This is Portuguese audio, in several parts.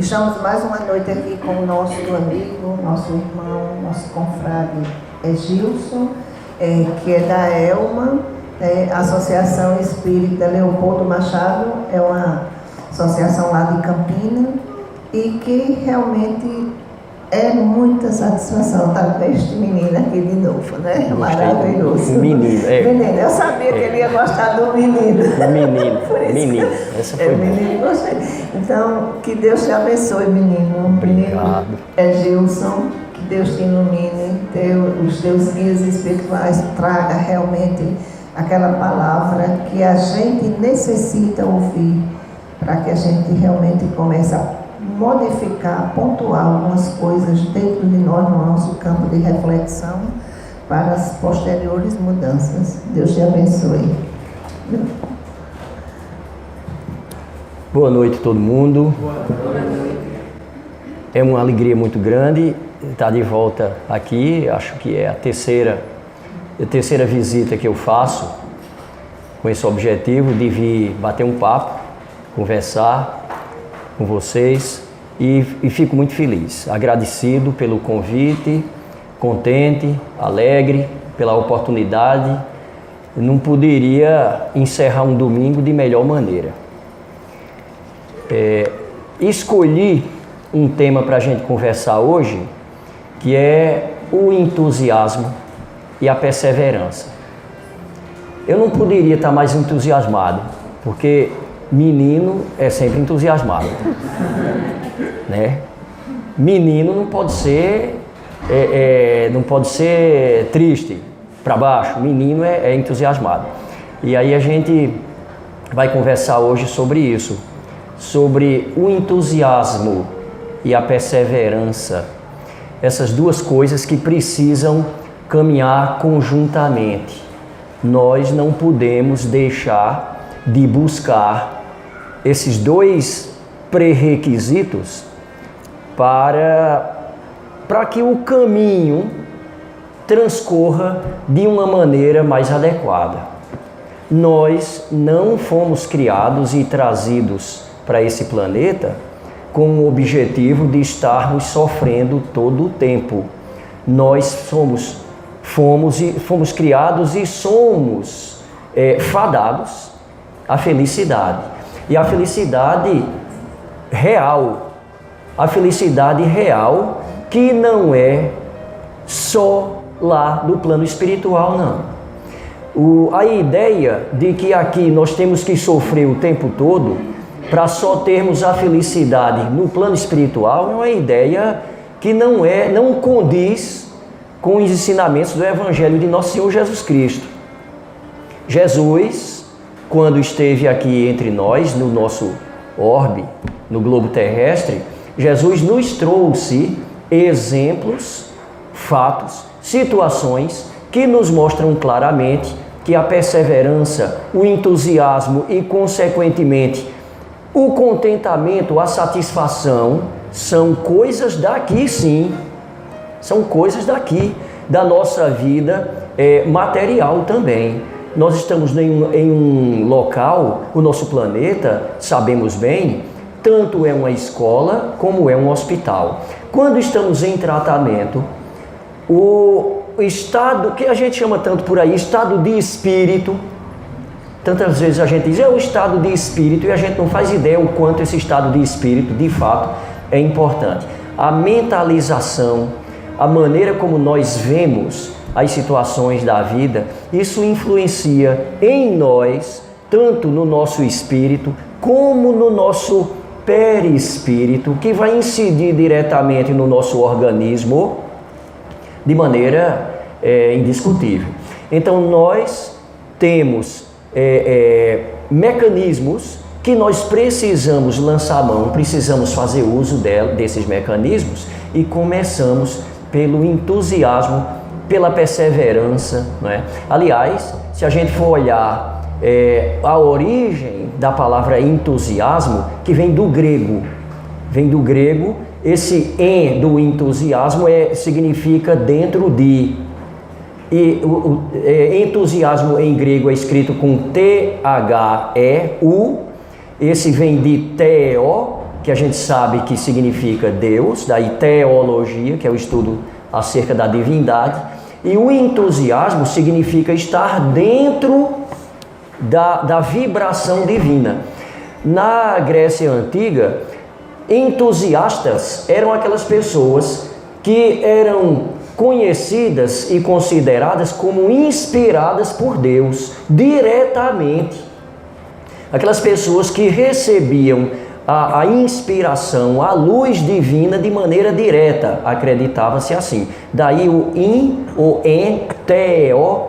Estamos mais uma noite aqui com o nosso amigo, nosso irmão, nosso confrade Gilson, que é da ELMA, Associação Espírita Leopoldo Machado, é uma associação lá de Campina, e que realmente é muita satisfação estar com este menino aqui de novo, né? Maravilhoso. Menino, Menino, eu sabia que ele ia gostar do menino. Menino, essa foi menino, gostei. Então, que Deus te abençoe, menino. Obrigado. Gilson, que Deus te ilumine, os teus guias espirituais traga realmente aquela palavra que a gente necessita ouvir, para que a gente realmente comece a modificar, pontuar algumas coisas dentro de nós, no nosso campo de reflexão, para as posteriores mudanças. Deus te abençoe. Boa noite a todo mundo. É uma alegria muito grande estar de volta aqui. Acho que é a terceira visita que eu faço com esse objetivo de vir bater um papo, conversar com vocês, e fico muito feliz, agradecido pelo convite, contente, alegre pela oportunidade. Não poderia encerrar um domingo de melhor maneira. Escolhi um tema para a gente conversar hoje, que é o entusiasmo e a perseverança. Eu não poderia estar mais entusiasmado, porque menino é sempre entusiasmado, né? Menino não pode ser triste, para baixo. Menino é entusiasmado. E aí a gente vai conversar hoje sobre isso, sobre o entusiasmo e a perseverança. Essas duas coisas que precisam caminhar conjuntamente. Nós não podemos deixar de buscar esses dois pré-requisitos para que o caminho transcorra de uma maneira mais adequada. Nós não fomos criados e trazidos para esse planeta com o objetivo de estarmos sofrendo todo o tempo. Nós fomos criados e somos fadados à felicidade. E a felicidade real que não é só lá do plano espiritual, não. A ideia de que aqui nós temos que sofrer o tempo todo para só termos a felicidade no plano espiritual é uma ideia que não condiz com os ensinamentos do Evangelho de Nosso Senhor Jesus Cristo. Jesus, quando esteve aqui entre nós, no nosso orbe, no globo terrestre, Jesus nos trouxe exemplos, fatos, situações que nos mostram claramente que a perseverança, o entusiasmo e, consequentemente, o contentamento, a satisfação são coisas daqui, sim. São coisas daqui, da nossa vida material também. Nós estamos em um local, o nosso planeta, sabemos bem, tanto é uma escola como é um hospital. Quando estamos em tratamento, o estado que a gente chama tanto por aí, estado de espírito, tantas vezes a gente diz, é o estado de espírito, e a gente não faz ideia o quanto esse estado de espírito, de fato, é importante. A mentalização, a maneira como nós vemos as situações da vida, isso influencia em nós, tanto no nosso espírito, como no nosso perispírito, que vai incidir diretamente no nosso organismo de maneira indiscutível. Então nós temos mecanismos que nós precisamos lançar a mão, precisamos fazer uso desses mecanismos, e começamos pelo entusiasmo, pela perseverança, né? Aliás, se a gente for olhar a origem da palavra entusiasmo, que vem do grego, esse "en" do entusiasmo significa dentro de, e entusiasmo em grego é escrito com T-H-E-U, esse vem de Theo, que a gente sabe que significa Deus, daí teologia, que é o estudo acerca da divindade, e o entusiasmo significa estar dentro da vibração divina. Na Grécia Antiga, entusiastas eram aquelas pessoas que eram conhecidas e consideradas como inspiradas por Deus diretamente. Aquelas pessoas que recebiam a inspiração, a luz divina de maneira direta, acreditava-se assim. Daí o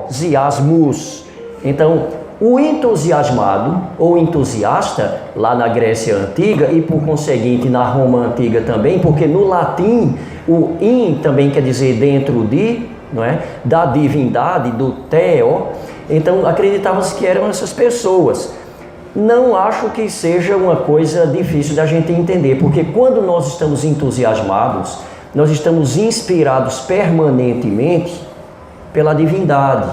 entusiasmus. Então, o entusiasmado ou entusiasta, lá na Grécia Antiga e por conseguinte na Roma Antiga também, porque no latim o in também quer dizer dentro de, não é? Da divindade, do theo. Então acreditava-se que eram essas pessoas. Não acho que seja uma coisa difícil da gente entender, porque quando nós estamos entusiasmados, nós estamos inspirados permanentemente pela divindade,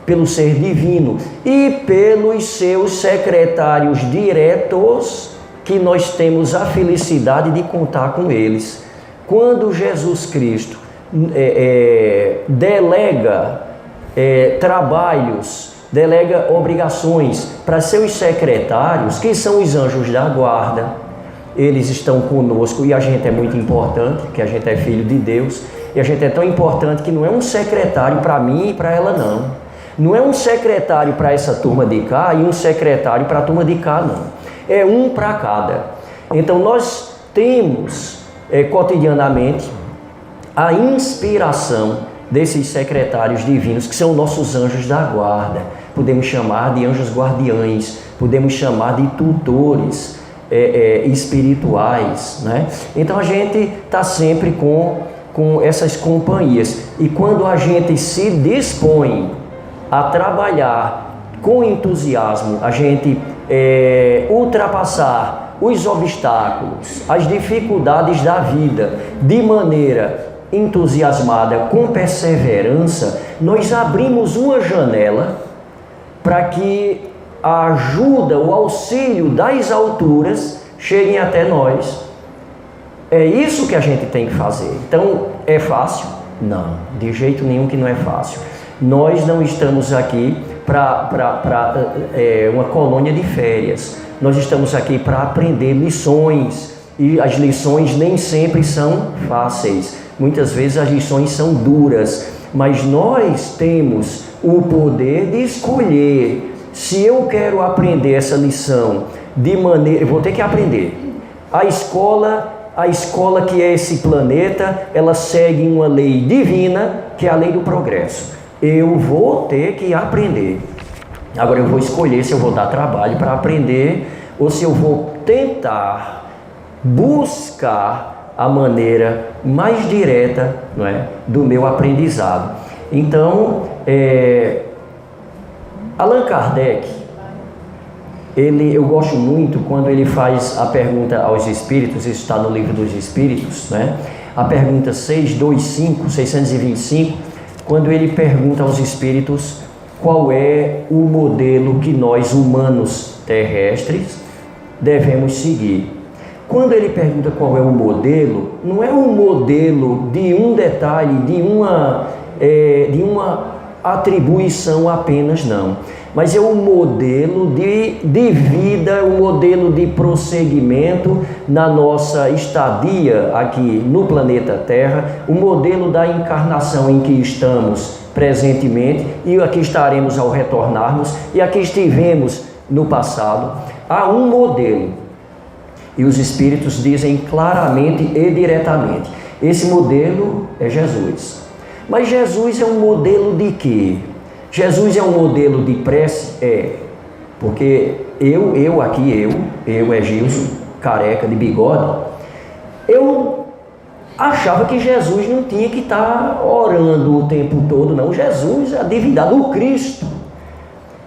pelo ser divino e pelos seus secretários diretos, que nós temos a felicidade de contar com eles. Quando Jesus Cristo delega trabalhos, delega obrigações para seus secretários, que são os anjos da guarda, eles estão conosco e a gente é muito importante, porque a gente é filho de Deus, e a gente é tão importante que não é um secretário para mim e para ela não. Não é um secretário para essa turma de cá e um secretário para a turma de cá, não. É um para cada. Então nós temos cotidianamente a inspiração desses secretários divinos, que são nossos anjos da guarda. Podemos chamar de anjos guardiães, podemos chamar de tutores espirituais, né? Então a gente está sempre com essas companhias. E quando a gente se dispõe a trabalhar com entusiasmo, a gente ultrapassar os obstáculos, as dificuldades da vida de maneira entusiasmada, com perseverança, nós abrimos uma janela para que a ajuda, o auxílio das alturas cheguem até nós. É isso que a gente tem que fazer. Então, é fácil? Não, de jeito nenhum que não é fácil. Nós não estamos aqui para uma colônia de férias. Nós estamos aqui para aprender lições, e as lições nem sempre são fáceis. Muitas vezes as lições são duras, mas nós temos o poder de escolher. Se eu quero aprender essa lição de maneira... Eu vou ter que aprender. A escola que é esse planeta, ela segue uma lei divina, que é a lei do progresso. Eu vou ter que aprender. Agora eu vou escolher se eu vou dar trabalho para aprender ou se eu vou tentar buscar a maneira mais direta, não é, do meu aprendizado. Então, Allan Kardec, eu gosto muito quando ele faz a pergunta aos espíritos, isso está no livro dos espíritos, né? A pergunta 625, quando ele pergunta aos espíritos qual é o modelo que nós humanos terrestres devemos seguir. Quando ele pergunta qual é o modelo, não é um modelo de um detalhe, de uma atribuição apenas, não. Mas é um modelo de vida, um modelo de prosseguimento na nossa estadia aqui no planeta Terra, o modelo da encarnação em que estamos presentemente e aqui estaremos ao retornarmos e aqui estivemos no passado. Há um modelo. E os espíritos dizem claramente e diretamente: esse modelo é Jesus. Mas Jesus é um modelo de quê? Jesus é um modelo de prece? Porque eu é Gilson, careca, de bigode, eu achava que Jesus não tinha que estar orando o tempo todo, não. Jesus é a divindade, o Cristo.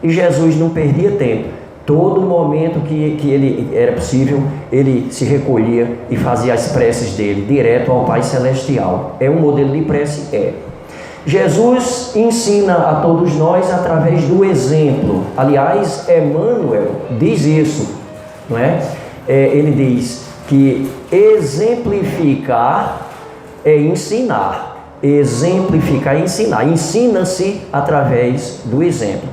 E Jesus não perdia tempo. Todo momento que ele era possível, ele se recolhia e fazia as preces dele direto ao Pai Celestial. É um modelo de prece? Jesus ensina a todos nós através do exemplo. Aliás, Emmanuel diz isso, não é? Ele diz que exemplificar é ensinar. Exemplificar é ensinar. Ensina-se através do exemplo.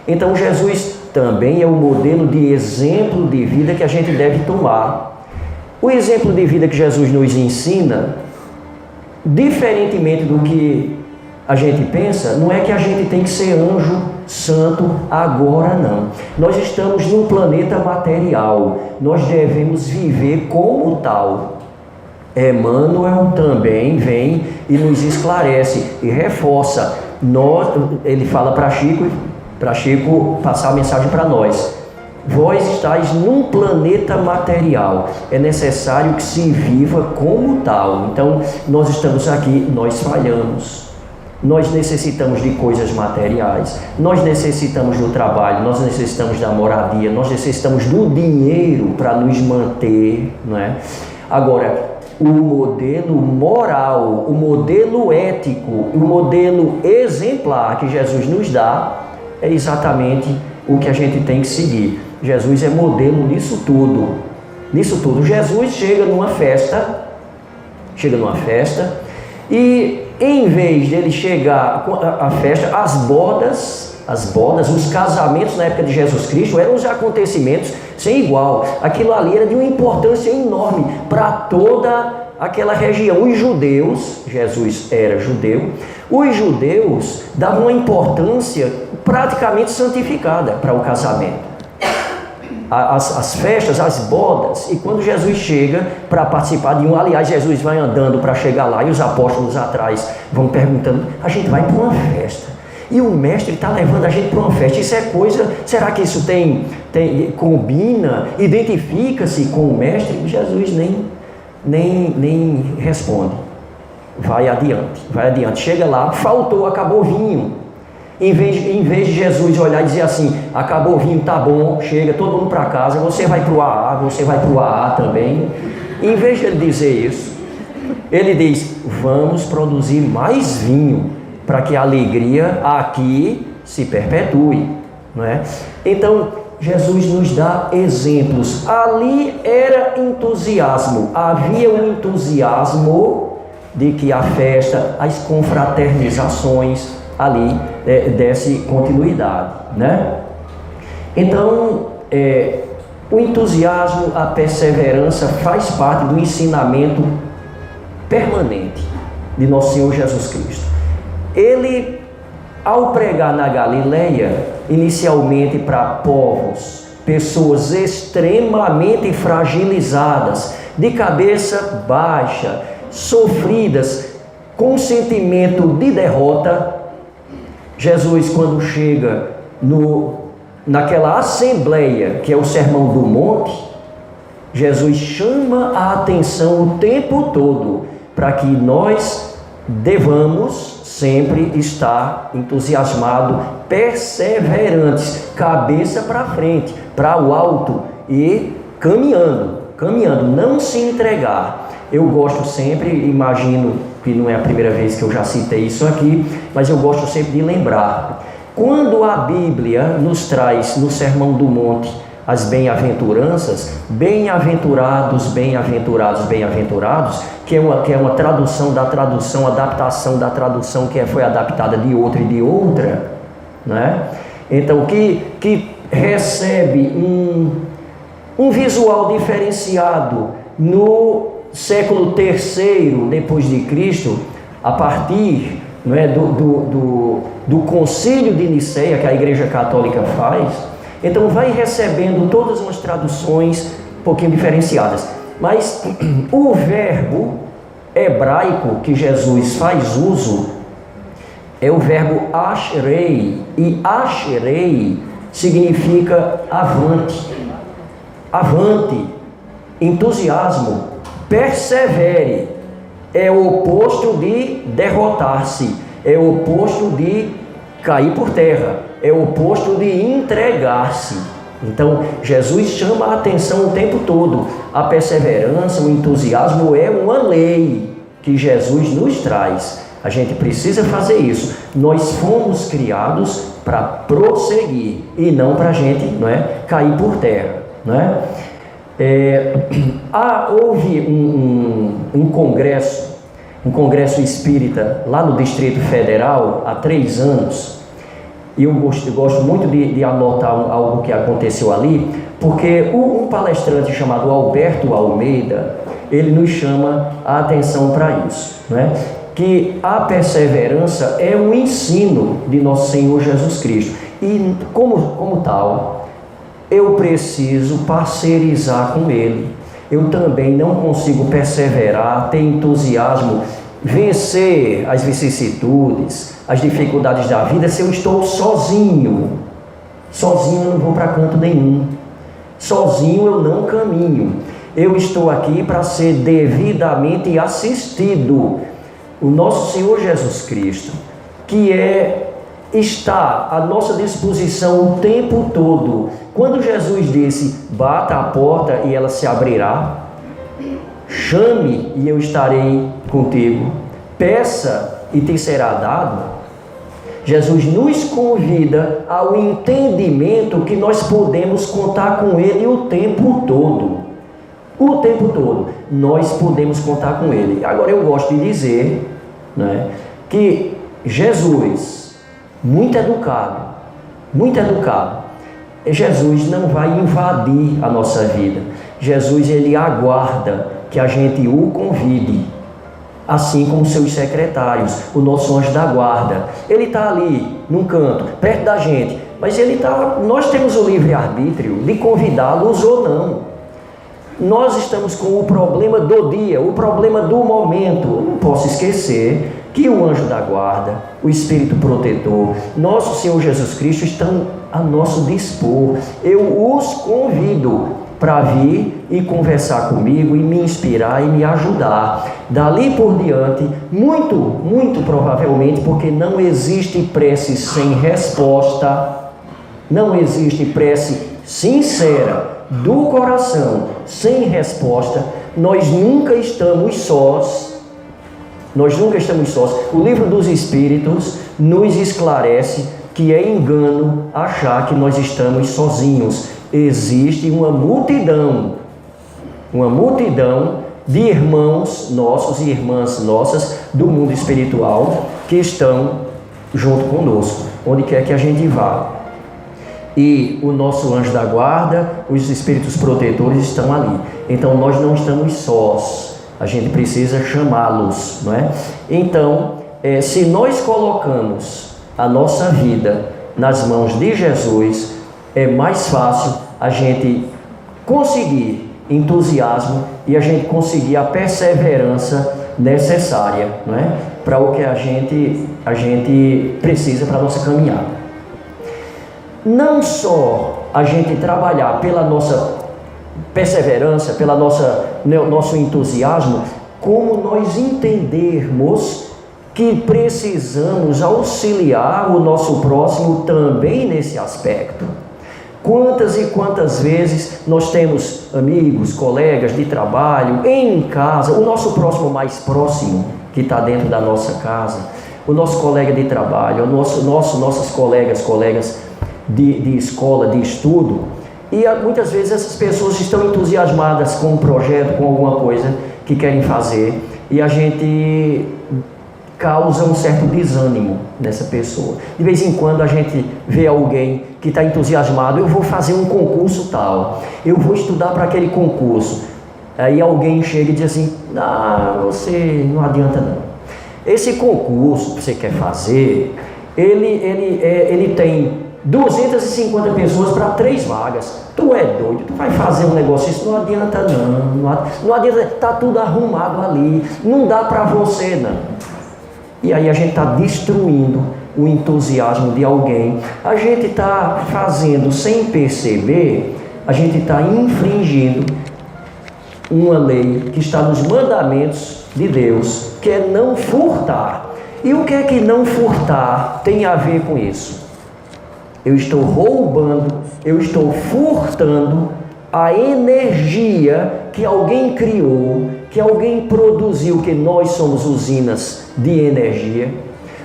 Então Jesus também é o modelo de exemplo de vida que a gente deve tomar. O exemplo de vida que Jesus nos ensina, diferentemente do que a gente pensa, não é que a gente tem que ser anjo santo agora, não. Nós estamos num planeta material, nós devemos viver como tal. Emmanuel também vem e nos esclarece e reforça. Ele fala para Chico passar a mensagem para nós. Vós estáis num planeta material, é necessário que se viva como tal. Então, nós estamos aqui, nós falhamos. Nós necessitamos de coisas materiais, nós necessitamos do trabalho, nós necessitamos da moradia, nós necessitamos do dinheiro para nos manter, não é? Agora, o modelo moral, o modelo ético, o modelo exemplar que Jesus nos dá é exatamente o que a gente tem que seguir. Jesus é modelo nisso tudo. Nisso tudo. Jesus chega numa festa e em vez dele chegar à festa, as bodas, os casamentos na época de Jesus Cristo eram os acontecimentos sem igual. Aquilo ali era de uma importância enorme para toda aquela região. Os judeus, Jesus era judeu, os judeus davam uma importância praticamente santificada para o casamento. As festas, as bodas, e quando Jesus chega para participar de um, aliás, Jesus vai andando para chegar lá e os apóstolos atrás vão perguntando, a gente vai para uma festa e o mestre está levando a gente para uma festa, isso é coisa, será que isso combina, identifica-se com o mestre? Jesus nem responde, vai adiante, chega lá, acabou o vinho. Em vez de Jesus olhar e dizer assim, acabou o vinho, tá bom, chega, todo mundo para casa, você vai para o AA, você vai para o AA também. Em vez de ele dizer isso, ele diz, vamos produzir mais vinho, para que a alegria aqui se perpetue, não é? Então, Jesus nos dá exemplos. Ali era entusiasmo, havia um entusiasmo de que a festa, as confraternizações, ali desse continuidade, né? Então, o entusiasmo, a perseverança faz parte do ensinamento permanente de nosso Senhor Jesus Cristo. Ele, ao pregar na Galileia, inicialmente para povos, pessoas extremamente fragilizadas, de cabeça baixa, sofridas, com sentimento de derrota, Jesus, quando chega naquela assembleia, que é o Sermão do Monte, Jesus chama a atenção o tempo todo para que nós devamos sempre estar entusiasmados, perseverantes, cabeça para frente, para o alto e caminhando, não se entregar. Eu gosto sempre, imagino que não é a primeira vez que eu já citei isso aqui, mas eu gosto sempre de lembrar. Quando a Bíblia nos traz no Sermão do Monte as bem-aventuranças, bem-aventurados, bem-aventurados, bem-aventurados, que é uma tradução da tradução, adaptação da tradução que foi adaptada de outra e de outra, né? Então, que recebe um visual diferenciado no século III depois de Cristo, a partir, não é, do concílio de Niceia que a Igreja Católica faz. Então vai recebendo todas umas traduções um pouquinho diferenciadas, mas o verbo hebraico que Jesus faz uso é o verbo ashrei, e ashrei significa avante, entusiasmo, persevere, é o oposto de derrotar-se, é o oposto de cair por terra, é o oposto de entregar-se. Então, Jesus chama a atenção o tempo todo. A perseverança, o entusiasmo é uma lei que Jesus nos traz. A gente precisa fazer isso. Nós fomos criados para prosseguir e não para a gente, não é, cair por terra, não é? Houve um congresso espírita lá no Distrito Federal há 3 anos, e eu gosto muito de anotar algo que aconteceu ali, porque um palestrante chamado Alberto Almeida, ele nos chama a atenção para isso, né? Que a perseverança é um ensino de nosso Senhor Jesus Cristo, e como tal, eu preciso parcerizar com Ele. Eu também não consigo perseverar, ter entusiasmo, vencer as vicissitudes, as dificuldades da vida, se eu estou sozinho. Sozinho eu não vou para canto nenhum. Sozinho eu não caminho. Eu estou aqui para ser devidamente assistido. O nosso Senhor Jesus Cristo, que está à nossa disposição o tempo todo. Quando Jesus disse, bata a porta e ela se abrirá, chame e eu estarei contigo, peça e te será dado, Jesus nos convida ao entendimento que nós podemos contar com Ele o tempo todo. O tempo todo nós podemos contar com Ele. Agora eu gosto de dizer, né, que Jesus, muito educado, Jesus não vai invadir a nossa vida. Jesus, ele aguarda que a gente o convide, assim como seus secretários, o nosso anjo da guarda. Ele está ali, num canto, perto da gente, mas nós temos o livre-arbítrio de convidá-los ou não. Nós estamos com o problema do dia, o problema do momento. Eu não posso esquecer que o anjo da guarda, o Espírito protetor, nosso Senhor Jesus Cristo estão a nosso dispor. Eu os convido para vir e conversar comigo e me inspirar e me ajudar. Dali por diante, muito provavelmente, porque não existe prece sem resposta, não existe prece sincera do coração sem resposta, nós nunca estamos sós. O livro dos Espíritos nos esclarece que é engano achar que nós estamos sozinhos. Existe uma multidão de irmãos nossos e irmãs nossas do mundo espiritual que estão junto conosco, onde quer que a gente vá. E o nosso anjo da guarda, os espíritos protetores estão ali. Então nós não estamos sós, a gente precisa chamá-los, não é? Então, se nós colocamos a nossa vida nas mãos de Jesus, é mais fácil a gente conseguir entusiasmo e a gente conseguir a perseverança necessária, não é? Para o que a gente precisa para a nossa caminhada. Não só a gente trabalhar pela nossa perseverança, pela nosso entusiasmo, como nós entendermos que precisamos auxiliar o nosso próximo também nesse aspecto. Quantas e quantas vezes nós temos amigos, colegas de trabalho, em casa, o nosso próximo mais próximo, que está dentro da nossa casa, o nosso colega de trabalho, nossas colegas de escola, de estudo, e muitas vezes essas pessoas estão entusiasmadas com um projeto, com alguma coisa que querem fazer, e a gente causa um certo desânimo nessa pessoa. De vez em quando a gente vê alguém que está entusiasmado, eu vou fazer um concurso tal, eu vou estudar para aquele concurso. Aí alguém chega e diz assim, você não adianta não. Esse concurso que você quer fazer, ele tem 250 pessoas para 3 vagas. Tu é doido, tu vai fazer um negócio, isso não adianta não adianta, está tudo arrumado ali, não dá para você não. E aí a gente está destruindo o entusiasmo de alguém, a gente está fazendo sem perceber, a gente está infringindo uma lei que está nos mandamentos de Deus, que é não furtar. E o que é que não furtar tem a ver com isso? Eu estou roubando, eu estou furtando a energia que alguém criou, que alguém produziu, que nós somos usinas de energia,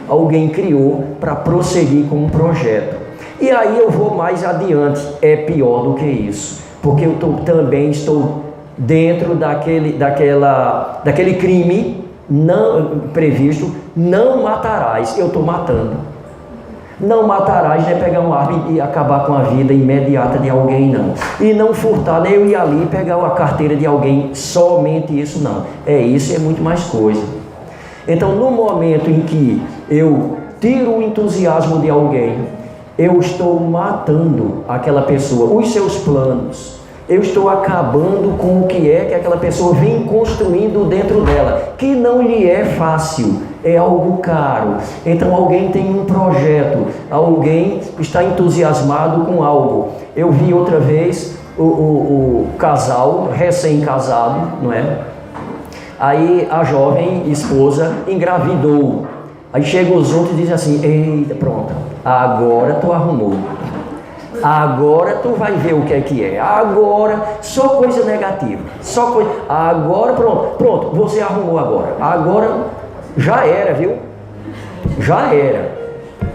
alguém criou para prosseguir com um projeto. E aí eu vou mais adiante, é pior do que isso, porque eu também estou dentro daquele crime não previsto, não matarás, eu estou matando. Não matarás não é pegar uma arma e acabar com a vida imediata de alguém, não. E não furtar, nem eu ir ali e pegar a carteira de alguém, somente isso não. Isso é muito mais coisa. Então, no momento em que eu tiro o entusiasmo de alguém, eu estou matando aquela pessoa, os seus planos. Eu estou acabando com o que aquela pessoa vem construindo dentro dela, que não lhe é fácil, é algo caro. Então alguém tem um projeto, alguém está entusiasmado com algo. Eu vi outra vez o casal, recém-casado, não é? Aí a jovem esposa engravidou. Aí chegam os outros e dizem assim: eita, pronto, agora tu arrumou. Agora tu vai ver o que é. Agora, só coisa negativa. Só coisa. Agora, pronto, você arrumou agora. Agora, já era, viu? Já era.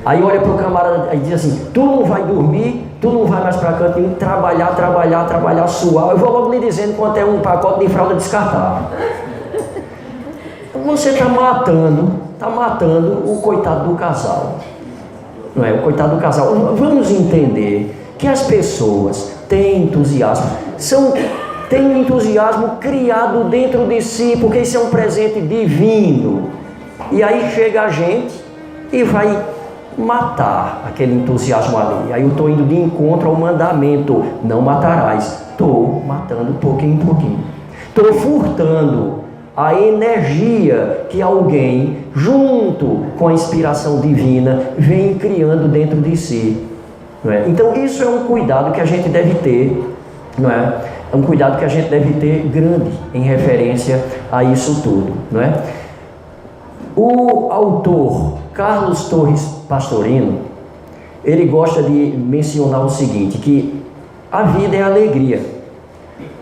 Aí olha pro camarada e diz assim: tu não vai dormir, tu não vai mais pra canto nenhum, trabalhar, suar. Eu vou logo lhe dizendo quanto é um pacote de fralda descartável. Você está matando o coitado do casal. Não é? O coitado do casal. Vamos entender que as pessoas têm entusiasmo, têm um entusiasmo criado dentro de si, porque isso é um presente divino. E aí chega a gente e vai matar aquele entusiasmo ali. Aí eu estou indo de encontro ao mandamento: não matarás. Estou matando pouquinho em pouquinho. Estou furtando a energia que alguém, junto com a inspiração divina, vem criando dentro de si. Não é? Então isso é um cuidado que a gente deve ter, não é? É um cuidado que a gente deve ter grande em referência a isso tudo, não é? O autor Carlos Torres Pastorino, ele gosta de mencionar o seguinte, que a vida é alegria.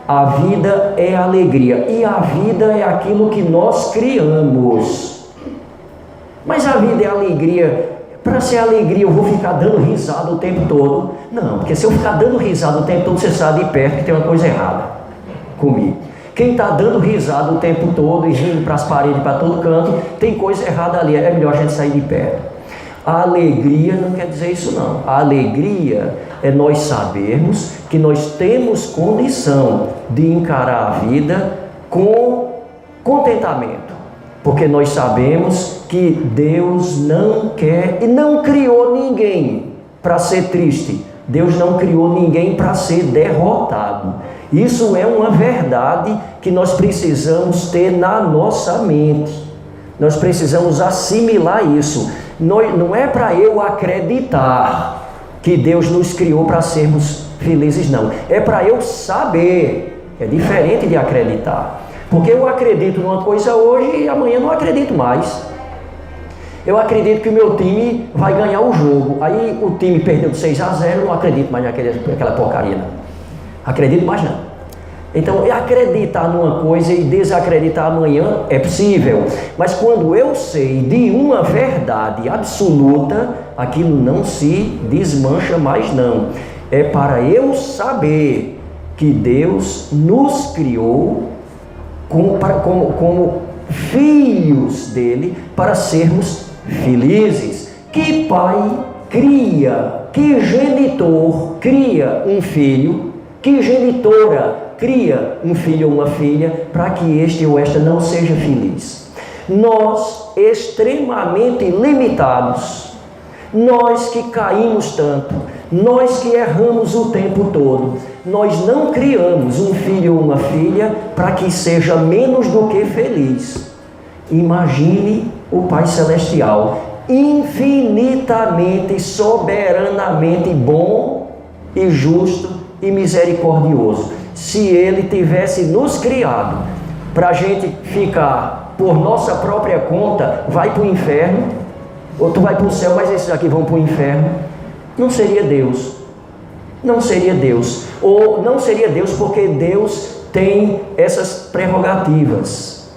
A vida é alegria, e a vida é aquilo que nós criamos. Mas a vida é alegria. Para ser alegria eu vou ficar dando risada o tempo todo? Não, porque se eu ficar dando risada o tempo todo, você sabe de perto que tem uma coisa errada comigo. Quem está dando risada o tempo todo e rindo para as paredes, para todo canto, tem coisa errada ali, é melhor a gente sair de perto. A alegria não quer dizer isso não. A alegria é nós sabermos que nós temos condição de encarar a vida com contentamento, porque nós sabemos que Deus não quer e não criou ninguém para ser triste. Deus não criou ninguém para ser derrotado. Isso é uma verdade que nós precisamos ter na nossa mente. Nós precisamos assimilar isso. Não é para eu acreditar que Deus nos criou para sermos felizes, não. É para eu saber. É diferente de acreditar. Porque eu acredito numa coisa hoje e amanhã não acredito mais. Eu acredito que o meu time vai ganhar o jogo. Aí o time perdeu de 6-0, eu não acredito mais naquela porcaria, não. Acredito mais não. Então, acreditar numa coisa e desacreditar amanhã é possível. Mas quando eu sei de uma verdade absoluta, aquilo não se desmancha mais não. É para eu saber que Deus nos criou como filhos dele para sermos felizes. Que pai cria, que genitor cria um filho, que genitora cria um filho ou uma filha para que este ou esta não seja feliz. Nós, extremamente limitados, nós que caímos tanto, nós que erramos o tempo todo, nós não criamos um filho ou uma filha para que seja menos do que feliz. Imagine o Pai Celestial, infinitamente, soberanamente bom e justo e misericordioso. Se Ele tivesse nos criado para a gente ficar por nossa própria conta, vai para o inferno, ou tu vai para o céu, mas esses aqui vão para o inferno, não seria Deus. Não seria Deus. Ou não seria Deus porque Deus tem essas prerrogativas,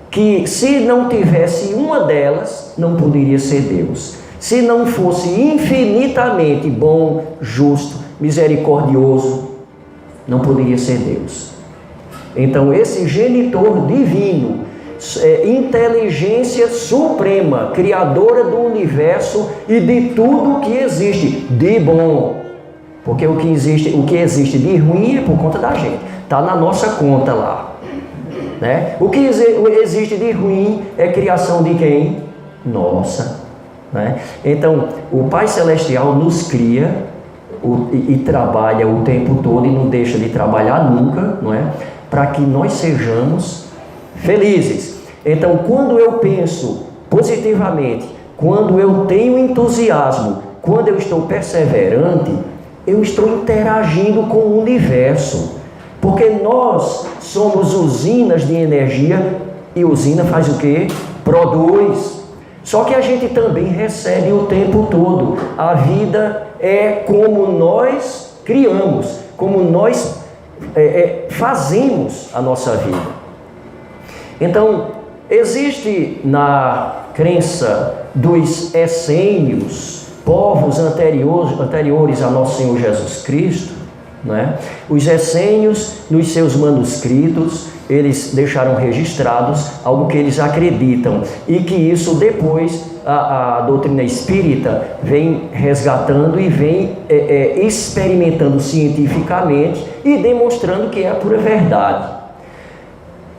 que se não tivesse uma delas, não poderia ser Deus. Se não fosse infinitamente bom, justo, misericordioso, não poderia ser Deus. Então esse genitor divino, inteligência suprema, criadora do universo e de tudo que existe de bom, porque o que existe de ruim é por conta da gente, está na nossa conta lá, né? O que existe de ruim é criação de quem? Nossa, né? Então o Pai Celestial nos cria e trabalha o tempo todo e não deixa de trabalhar nunca, não é? Para que nós sejamos felizes. Então, quando eu penso positivamente, quando eu tenho entusiasmo, quando eu estou perseverante, eu estou interagindo com o universo, porque nós somos usinas de energia, e usina faz o quê? Produz. Só que a gente também recebe o tempo todo. A vida é como nós criamos, como nós fazemos a nossa vida. Então, existe na crença dos essênios, povos anteriores a nosso Senhor Jesus Cristo, né? Os essênios, nos seus manuscritos, eles deixaram registrados algo que eles acreditam, e que isso depois a doutrina espírita vem resgatando e vem experimentando cientificamente e demonstrando que é a pura verdade.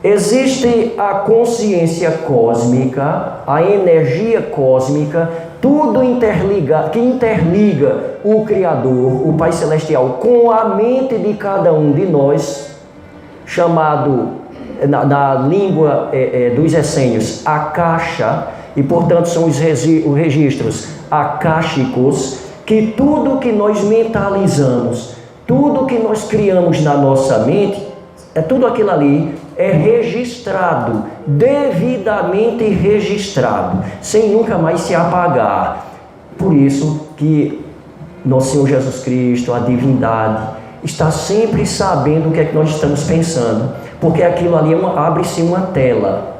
Existe a consciência cósmica, a energia cósmica, tudo interliga, que interliga o Criador, o Pai Celestial, com a mente de cada um de nós, chamado na língua dos essênios Akasha, e portanto são os registros akáshicos, que tudo que nós mentalizamos, tudo que nós criamos na nossa mente, tudo aquilo ali é registrado, devidamente registrado, sem nunca mais se apagar. Por isso que nosso Senhor Jesus Cristo, a divindade, está sempre sabendo o que é que nós estamos pensando, porque aquilo ali abre-se uma tela.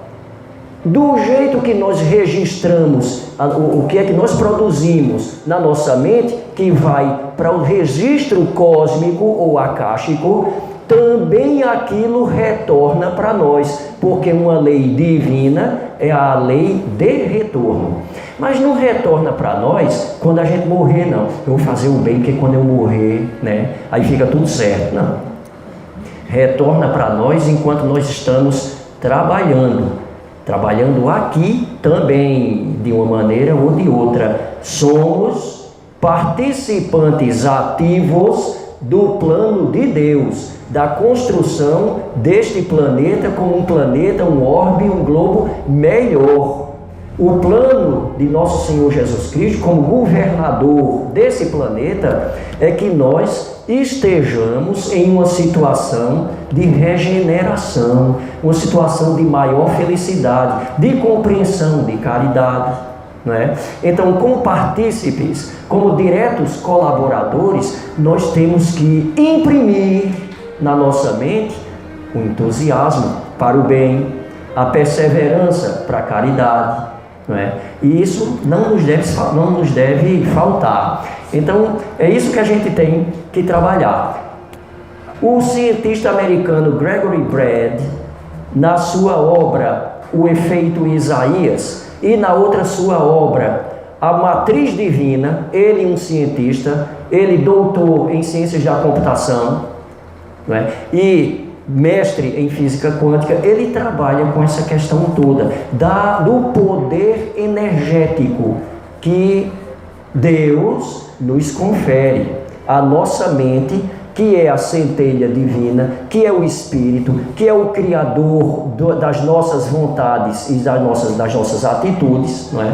Do jeito que nós registramos, o que é que nós produzimos na nossa mente, que vai para o registro cósmico ou akáshico, também aquilo retorna para nós, porque uma lei divina é a lei de retorno. Mas não retorna para nós quando a gente morrer, não. Eu vou fazer o bem, porque quando eu morrer, né, aí fica tudo certo. Não. Retorna para nós enquanto nós estamos trabalhando aqui também, de uma maneira ou de outra. Somos participantes ativos do plano de Deus, da construção deste planeta como um planeta, um orbe, um globo melhor. O plano de nosso Senhor Jesus Cristo, como governador desse planeta, é que nós estejamos em uma situação de regeneração, uma situação de maior felicidade, de compreensão, de caridade, não é? Então, como partícipes, como diretos colaboradores, nós temos que imprimir na nossa mente o entusiasmo para o bem, a perseverança para a caridade, não é? E isso não nos deve faltar. Então, é isso que a gente tem que trabalhar. O cientista americano Gregory Brad, na sua obra O Efeito Isaías, e na outra sua obra A Matriz Divina, ele, um cientista, ele doutor em ciências da computação, não é? E mestre em física quântica, ele trabalha com essa questão toda do poder energético que Deus nos confere à nossa mente, que é a centelha divina, que é o Espírito, que é o Criador das nossas vontades e das nossas atitudes, não é?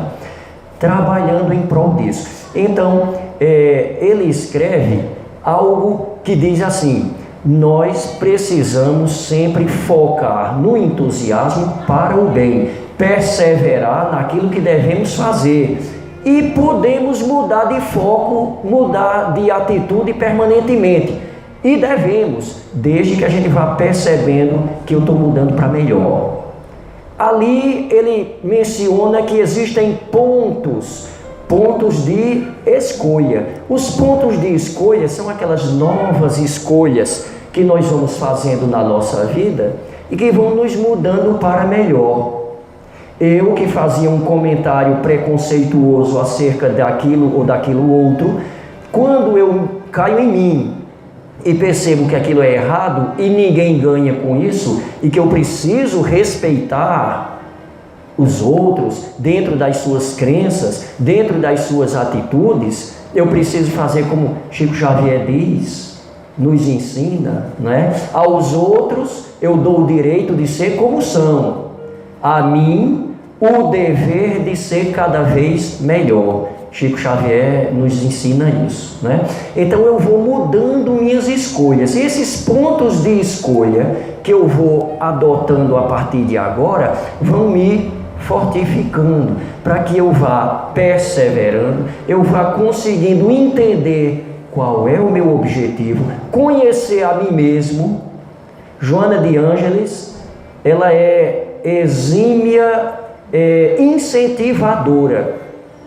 Trabalhando em prol disso. Então, ele escreve algo que diz assim: nós precisamos sempre focar no entusiasmo para o bem, perseverar naquilo que devemos fazer, e podemos mudar de foco, mudar de atitude permanentemente, e devemos, desde que a gente vá percebendo que eu estou mudando para melhor. Ali ele menciona que existem pontos de escolha. Os pontos de escolha são aquelas novas escolhas que nós vamos fazendo na nossa vida e que vão nos mudando para melhor. Eu que fazia um comentário preconceituoso acerca daquilo ou daquilo outro, quando eu caio em mim e percebo que aquilo é errado e ninguém ganha com isso e que eu preciso respeitar os outros dentro das suas crenças, dentro das suas atitudes, eu preciso fazer como Chico Xavier diz, nos ensina, né? Aos outros eu dou o direito de ser como são, a mim o dever de ser cada vez melhor. Chico Xavier nos ensina isso, né? Então eu vou mudando minhas escolhas. E esses pontos de escolha que eu vou adotando a partir de agora vão me fortificando para que eu vá perseverando, eu vá conseguindo entender qual é o meu objetivo, conhecer a mim mesmo. Joana de Ângeles, ela é exímia incentivadora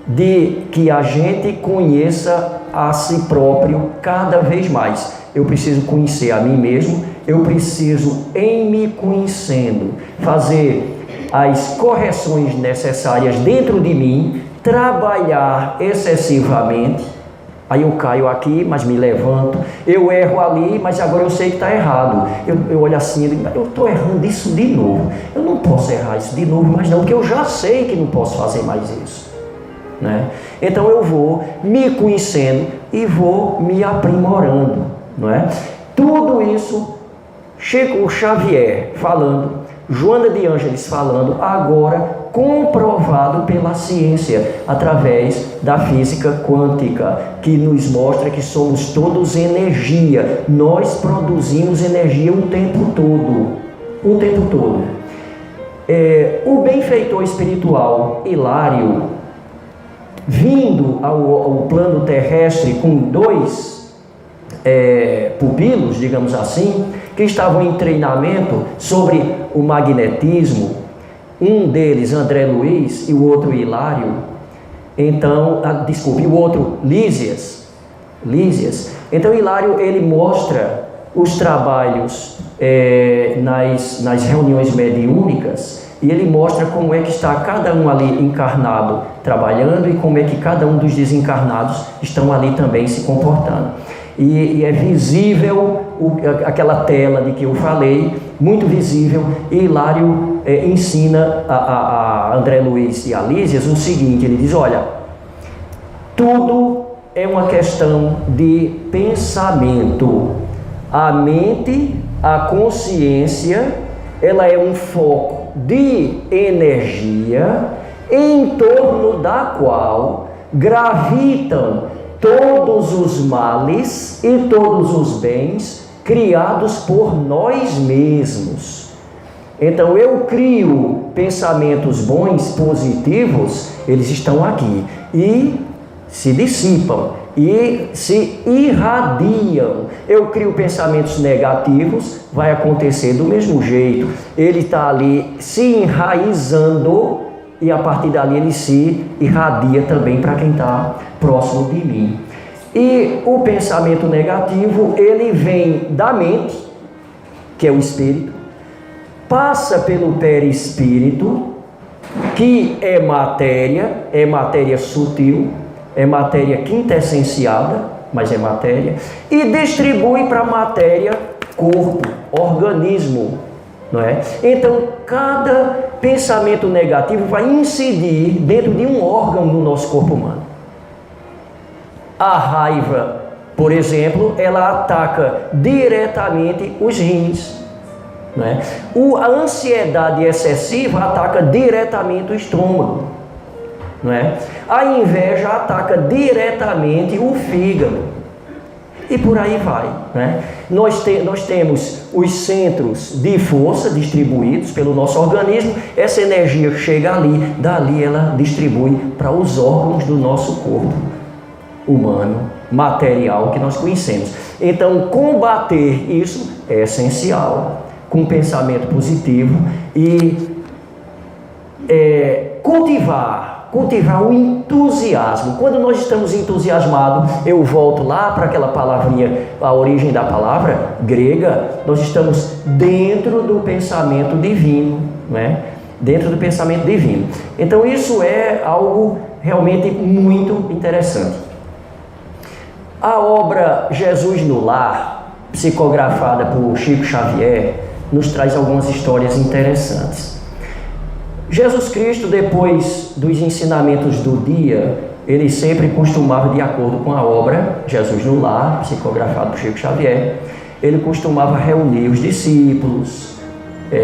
de que a gente conheça a si próprio cada vez mais. Eu preciso conhecer a mim mesmo, eu preciso, em me conhecendo, fazer as correções necessárias dentro de mim, trabalhar excessivamente. Aí eu caio aqui, mas me levanto, eu erro ali, mas agora eu sei que está errado. Eu olho assim e digo, eu estou errando isso de novo, eu não posso errar isso de novo, mas não, porque eu já sei que não posso fazer mais isso, né? Então eu vou me conhecendo e vou me aprimorando, não é? Tudo isso, Chico Xavier falando, Joana de Ângeles falando, agora comprovado pela ciência, através da física quântica, que nos mostra que somos todos energia, nós produzimos energia o tempo todo. O benfeitor espiritual Hilário, vindo ao plano terrestre com dois pupilos, digamos assim, que estavam em treinamento sobre o magnetismo, um deles André Luiz e o outro Hilário, então, e o outro Lísias. Então Hilário, ele mostra os trabalhos nas reuniões mediúnicas, e ele mostra como é que está cada um ali encarnado trabalhando e como é que cada um dos desencarnados estão ali também se comportando. E é visível aquela tela de que eu falei, muito visível, e Hilário ensina a André Luiz e a Lísias o seguinte, ele diz, olha, tudo é uma questão de pensamento. A mente, a consciência, ela é um foco de energia em torno da qual gravitam todos os males e todos os bens criados por nós mesmos. Então eu crio pensamentos bons, positivos, eles estão aqui e se dissipam e se irradiam. Eu crio pensamentos negativos, vai acontecer do mesmo jeito. Ele está ali se enraizando e a partir dali ele se irradia também para quem está próximo de mim. E o pensamento negativo, ele vem da mente, que é o espírito, passa pelo perispírito, que é matéria sutil, é matéria quintessenciada, mas é matéria, e distribui para a matéria corpo, organismo, não é? Então, cada pensamento negativo vai incidir dentro de um órgão do nosso corpo humano. A raiva, por exemplo, ela ataca diretamente os rins, não é? A ansiedade excessiva ataca diretamente o estômago, não é? A inveja ataca diretamente o fígado. E por aí vai, né? Nós temos os centros de força distribuídos pelo nosso organismo, essa energia chega ali, dali ela distribui para os órgãos do nosso corpo humano, material que nós conhecemos. Então, combater isso é essencial, com pensamento positivo e cultivar cultivar o entusiasmo. Quando nós estamos entusiasmados, eu volto lá para aquela palavrinha, a origem da palavra grega, nós estamos dentro do pensamento divino, não é? Dentro do pensamento divino. Então isso é algo realmente muito interessante. A obra Jesus no Lar, psicografada por Chico Xavier, nos traz algumas histórias interessantes. Jesus Cristo, depois dos ensinamentos do dia, ele sempre costumava, de acordo com a obra Jesus no Lar, psicografado por Chico Xavier, ele costumava reunir os discípulos,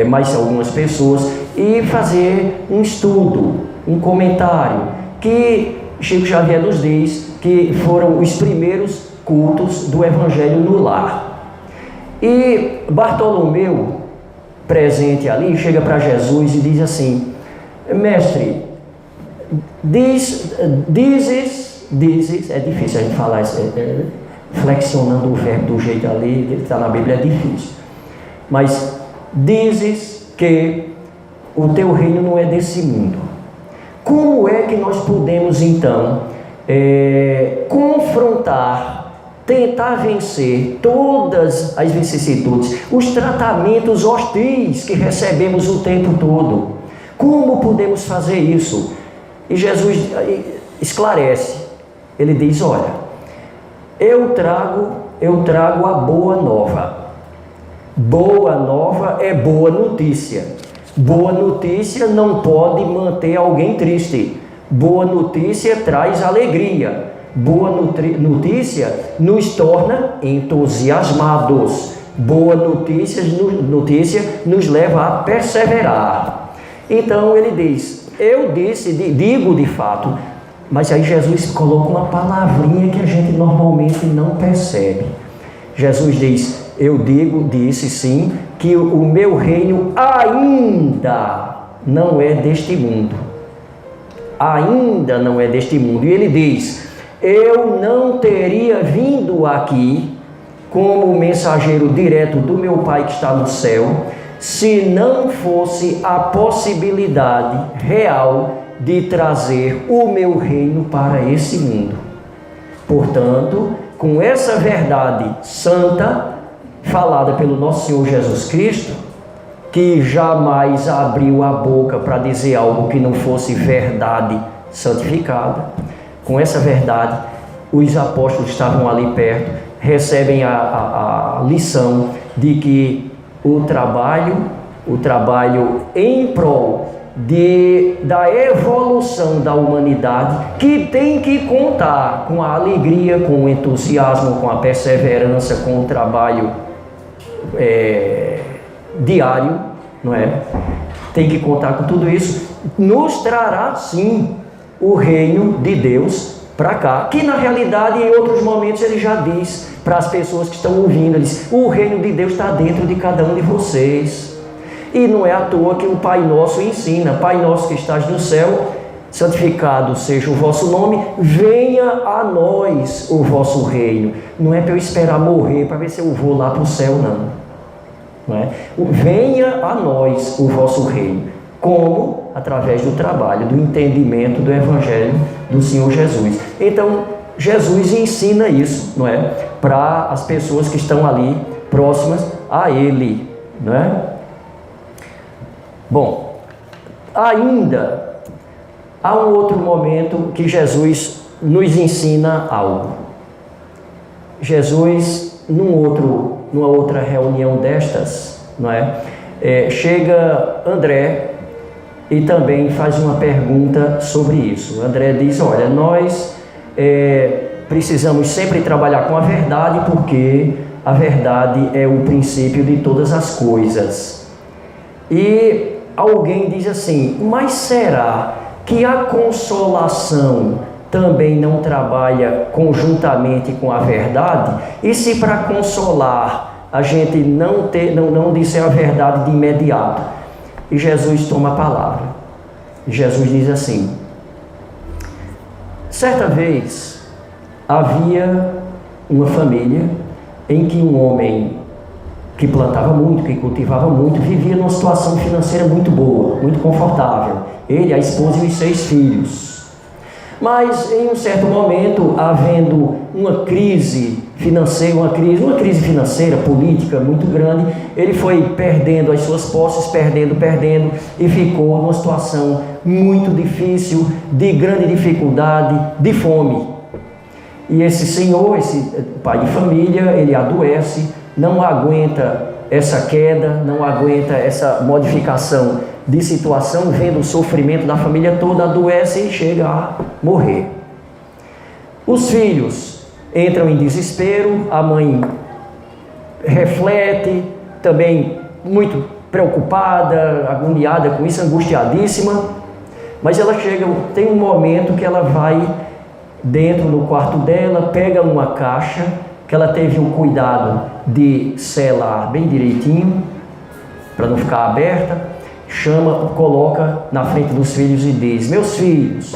mais algumas pessoas, e fazer um estudo, um comentário, que Chico Xavier nos diz que foram os primeiros cultos do Evangelho no Lar. E Bartolomeu, presente ali, chega para Jesus e diz assim: mestre, dizes, é difícil a gente falar isso, flexionando o verbo do jeito ali, que está na Bíblia, é difícil, mas dizes que o teu reino não é desse mundo. Como é que nós podemos então confrontar, tentar vencer todas as vicissitudes, os tratamentos hostis que recebemos o tempo todo? Como podemos fazer isso? E Jesus esclarece. Ele diz: olha, eu trago a boa nova. Boa nova é boa notícia. Boa notícia não pode manter alguém triste. Boa notícia traz alegria. Boa notícia nos torna entusiasmados. Boa notícia nos leva a perseverar. Então ele diz: eu digo de fato, mas aí Jesus coloca uma palavrinha que a gente normalmente não percebe. Jesus diz: eu disse sim, que o meu reino ainda não é deste mundo. Ainda não é deste mundo. E ele diz: eu não teria vindo aqui como mensageiro direto do meu Pai que está no céu, se não fosse a possibilidade real de trazer o meu reino para esse mundo. Portanto, com essa verdade santa, falada pelo nosso Senhor Jesus Cristo, que jamais abriu a boca para dizer algo que não fosse verdade santificada, com essa verdade, os apóstolos estavam ali perto, recebem a lição de que o trabalho em prol da evolução da humanidade, que tem que contar com a alegria, com o entusiasmo, com a perseverança, com o trabalho diário, não é? Tem que contar com tudo isso, nos trará sim o reino de Deus para cá, que na realidade em outros momentos ele já diz para as pessoas que estão ouvindo, ele diz: o reino de Deus está dentro de cada um de vocês. E não é à toa que o Pai Nosso ensina: Pai Nosso que estás no céu, santificado seja o vosso nome, venha a nós o vosso reino. Não é para eu esperar morrer para ver se eu vou lá para o céu, não é? Venha a nós o vosso reino. Como? Através do trabalho, do entendimento do Evangelho do Senhor Jesus. Então, Jesus ensina isso, não é? Para as pessoas que estão ali próximas a Ele, não é? Bom, ainda há um outro momento que Jesus nos ensina algo. Jesus, numa outra reunião destas, não é? Chega André e também faz uma pergunta sobre isso. André diz: olha, nós precisamos sempre trabalhar com a verdade, porque a verdade é o princípio de todas as coisas. E alguém diz assim: mas será que a consolação também não trabalha conjuntamente com a verdade? E se para consolar a gente não disser a verdade de imediato? E Jesus toma a palavra. Jesus diz assim: certa vez havia uma família em que um homem que plantava muito, que cultivava muito, vivia numa situação financeira muito boa, muito confortável. Ele, a esposa e os 6 filhos. Mas em um certo momento, havendo uma crise financeira, uma crise financeira, política muito grande, ele foi perdendo as suas posses, perdendo, e ficou numa situação muito difícil, de grande dificuldade, de fome. E esse senhor, esse pai de família, ele adoece, não aguenta essa queda, não aguenta essa modificação de situação, vendo o sofrimento da família toda, adoece e chega a morrer. Os filhos entram em desespero, a mãe reflete, também muito preocupada, agoniada com isso, angustiadíssima, mas ela chega, tem um momento que ela vai dentro do quarto dela, pega uma caixa, que ela teve o cuidado de selar bem direitinho, para não ficar aberta, coloca na frente dos filhos e diz: meus filhos,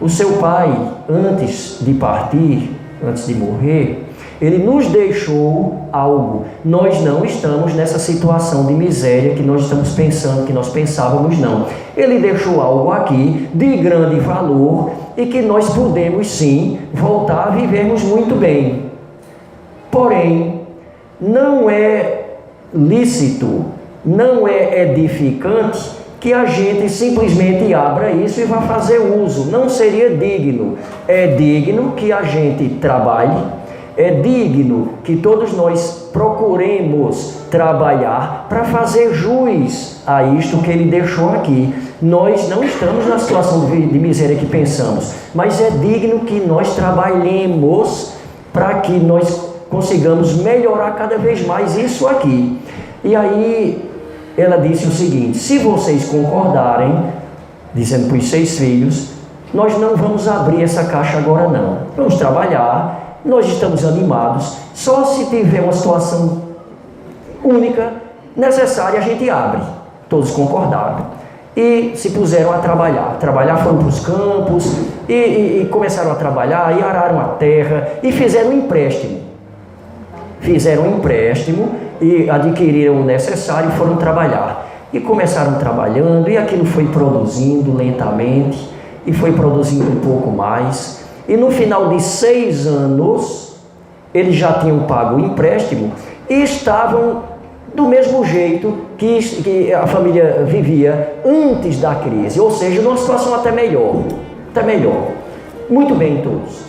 o seu pai, antes de partir, antes de morrer, ele nos deixou algo. Nós não estamos nessa situação de miséria que nós estamos pensando, que nós pensávamos, não. Ele deixou algo aqui de grande valor e que nós podemos sim voltar a vivermos muito bem. Porém, não é lícito, não é edificante que a gente simplesmente abra isso e vá fazer uso. Não seria digno. É digno que a gente trabalhe, é digno que todos nós procuremos trabalhar para fazer jus a isto que ele deixou aqui. Nós não estamos na situação de miséria que pensamos, mas é digno que nós trabalhemos para que nós consigamos melhorar cada vez mais isso aqui. E aí ela disse o seguinte: se vocês concordarem, dizendo para os 6 filhos, nós não vamos abrir essa caixa agora não. Vamos trabalhar, nós estamos animados, só se tiver uma situação única, necessária, a gente abre. Todos concordaram. E se puseram a trabalhar. Foram para os campos e começaram a trabalhar, e araram a terra e fizeram um empréstimo. E adquiriram o necessário e foram trabalhar. E começaram trabalhando, e aquilo foi produzindo lentamente, e foi produzindo um pouco mais. E no final de 6 anos, eles já tinham pago o empréstimo e estavam do mesmo jeito que a família vivia antes da crise. Ou seja, numa situação até melhor. Muito bem todos.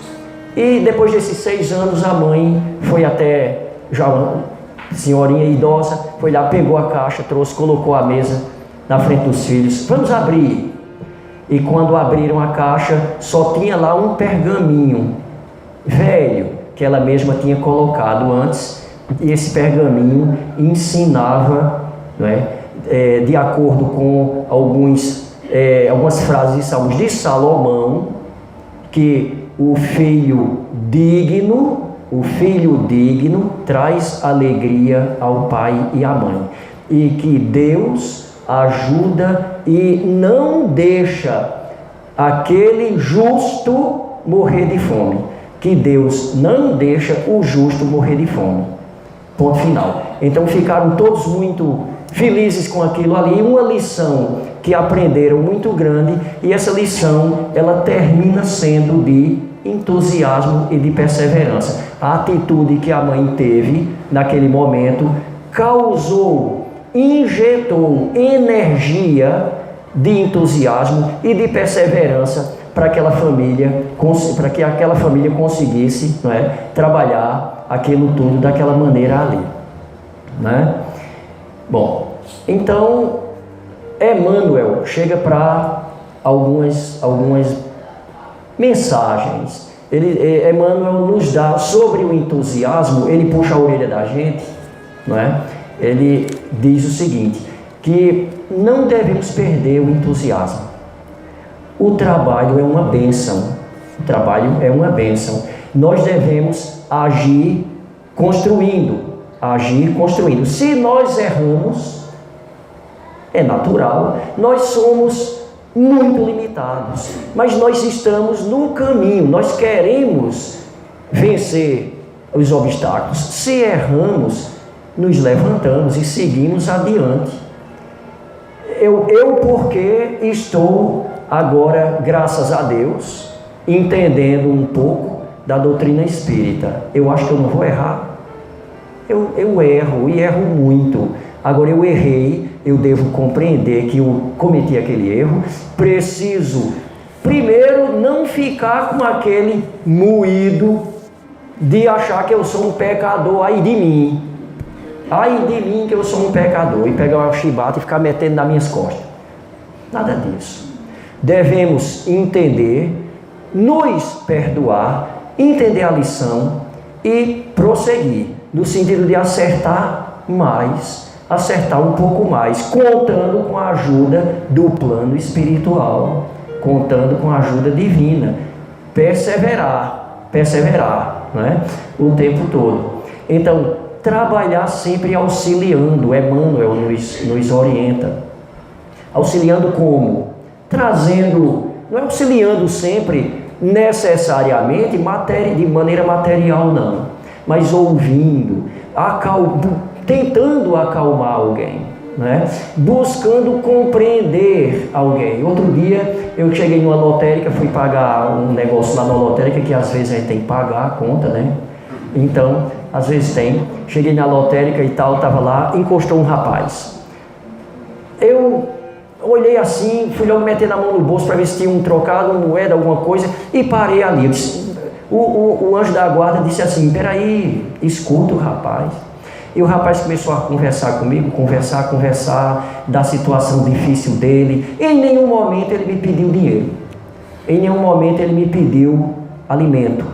E depois desses 6 anos, a mãe foi até, já uma senhorinha idosa, foi lá, pegou a caixa, trouxe, colocou a mesa na frente dos filhos. Vamos abrir. E quando abriram a caixa, só tinha lá um pergaminho velho, que ela mesma tinha colocado antes. E esse pergaminho ensinava, não é, de acordo com algumas frases de Salmos de Salomão, que o filho digno traz alegria ao pai e à mãe, e que Deus ajuda e não deixa aquele justo morrer de fome, que Deus não deixa o justo morrer de fome. Ponto final. Então ficaram todos muito felizes com aquilo ali, uma lição que aprenderam muito grande, e essa lição ela termina sendo de entusiasmo e de perseverança. A atitude que a mãe teve naquele momento injetou energia de entusiasmo e de perseverança para que aquela família conseguisse, não é, trabalhar aquilo tudo daquela maneira ali, né? Bom, então Emmanuel chega para algumas mensagens. Emmanuel nos dá sobre o entusiasmo. Ele puxa a orelha da gente, não é? Ele diz o seguinte, que não devemos perder o entusiasmo. O trabalho é uma bênção. Nós devemos agir construindo. Se nós erramos, é natural, nós somos muito limitados, mas nós estamos no caminho, nós queremos vencer os obstáculos. Se erramos, nos levantamos e seguimos adiante. Porque estou agora, graças a Deus, entendendo um pouco da doutrina espírita. Eu acho que eu não vou errar. Eu erro, e erro muito. Agora eu errei, eu devo compreender que eu cometi aquele erro. Preciso, primeiro, não ficar com aquele moído de achar que eu sou um pecador. Ai de mim que eu sou um pecador, e pegar uma chibata e ficar metendo nas minhas costas. Nada disso. Devemos entender, nos perdoar, entender a lição e prosseguir, no sentido de acertar mais, acertar um pouco mais, contando com a ajuda do plano espiritual, contando com a ajuda divina, perseverar, né? O tempo todo. Então, trabalhar sempre auxiliando. Emmanuel nos orienta. Auxiliando como? Trazendo, não é auxiliando sempre necessariamente de maneira material, não, mas ouvindo, tentando acalmar alguém, né? Buscando compreender alguém. Outro dia eu cheguei numa lotérica, fui pagar um negócio lá na lotérica, que às vezes a gente tem que pagar a conta, né? Então, às vezes tem. Cheguei na lotérica e tal, estava lá, encostou um rapaz. Eu olhei assim, fui logo meter na mão no bolso para ver se tinha um trocado, uma moeda, alguma coisa, e parei ali. O anjo da guarda disse assim: peraí, escuta o rapaz. E o rapaz começou a conversar comigo, conversar da situação difícil dele. Em nenhum momento ele me pediu dinheiro. Em nenhum momento ele me pediu alimento.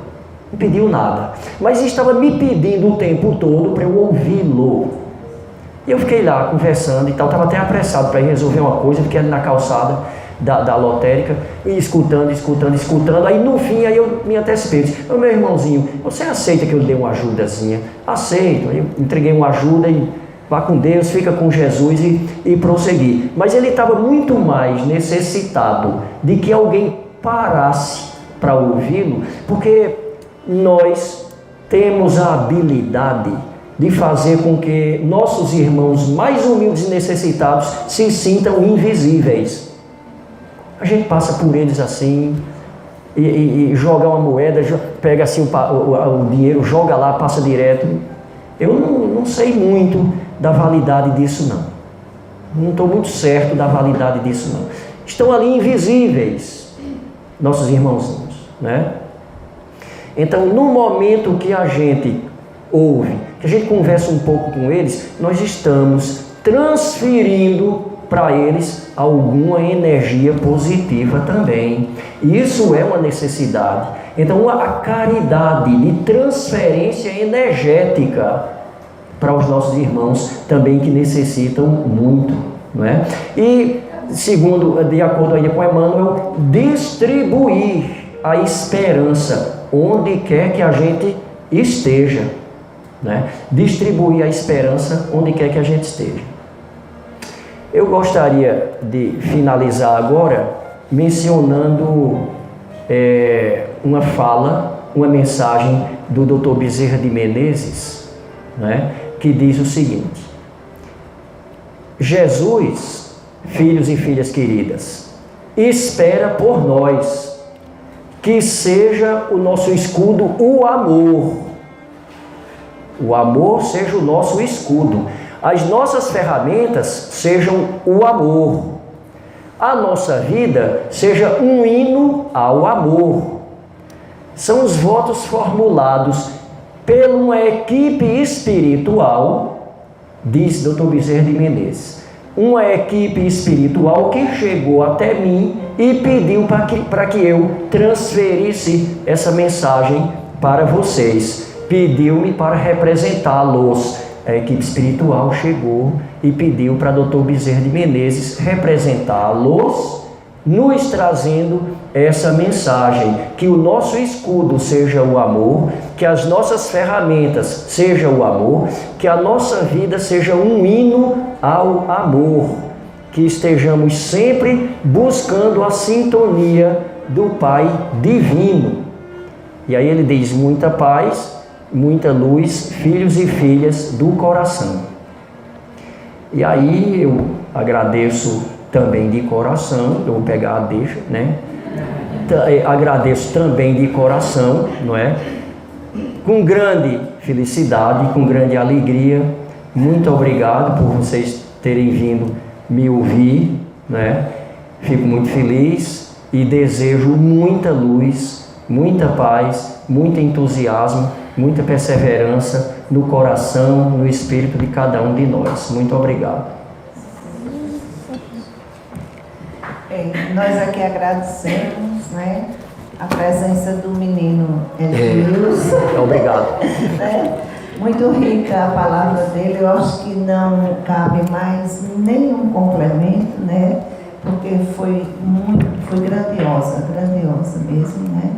Não pediu nada. Mas estava me pedindo o tempo todo para eu ouvi-lo. E eu fiquei lá conversando e tal, estava até apressado para ir resolver uma coisa, fiquei ali na calçada da lotérica, e escutando, aí no fim, aí eu me antecipei, disse: meu irmãozinho, você aceita que eu dê uma ajudazinha? Aceito. Aí eu entreguei uma ajuda e vá com Deus, fica com Jesus e prossegui. Mas ele estava muito mais necessitado de que alguém parasse para ouvi-lo, porque nós temos a habilidade de fazer com que nossos irmãos mais humildes e necessitados se sintam invisíveis. A gente passa por eles assim, e joga uma moeda, pega assim o dinheiro, joga lá, passa direto. Eu não sei muito da validade disso, não estou muito certo da validade disso, não. Estão ali invisíveis, nossos irmãozinhos, né? Então, no momento que a gente ouve, que a gente conversa um pouco com eles, nós estamos transferindo para eles alguma energia positiva também. Isso é uma necessidade. Então, a caridade de transferência energética para os nossos irmãos também, que necessitam muito, não é? E, segundo, de acordo ainda com Emmanuel, distribuir a esperança onde quer que a gente esteja, né? Distribuir a esperança onde quer que a gente esteja. Eu gostaria de finalizar agora mencionando uma mensagem do Dr. Bezerra de Menezes, né? Que diz o seguinte: Jesus, filhos e filhas queridas, espera por nós que seja o nosso escudo o amor. O amor seja o nosso escudo. As nossas ferramentas sejam o amor. A nossa vida seja um hino ao amor. São os votos formulados por uma equipe espiritual, diz Dr. Bezerra de Menezes. Uma equipe espiritual que chegou até mim e pediu para que eu transferisse essa mensagem para vocês. Pediu-me para representá-los. A equipe espiritual chegou e pediu para Dr. Bezerra de Menezes representá-los, nos trazendo essa mensagem: que o nosso escudo seja o amor, que as nossas ferramentas sejam o amor, que a nossa vida seja um hino ao amor, que estejamos sempre buscando a sintonia do Pai Divino. E aí ele diz: muita paz, muita luz, filhos e filhas do coração. E aí eu agradeço também de coração. Eu vou pegar a deixa, né? agradeço também de coração, não é? Com grande felicidade, com grande alegria. Muito obrigado por vocês terem vindo me ouvir, né? Fico muito feliz e desejo muita luz, muita paz, muito entusiasmo, muita perseverança no coração, no espírito de cada um de nós. Muito obrigado. Bem, nós aqui agradecemos, né, a presença do menino Edilson. Obrigado. Né? Muito rica a palavra dele, eu acho que não cabe mais nenhum complemento, né? Porque foi grandiosa mesmo, né?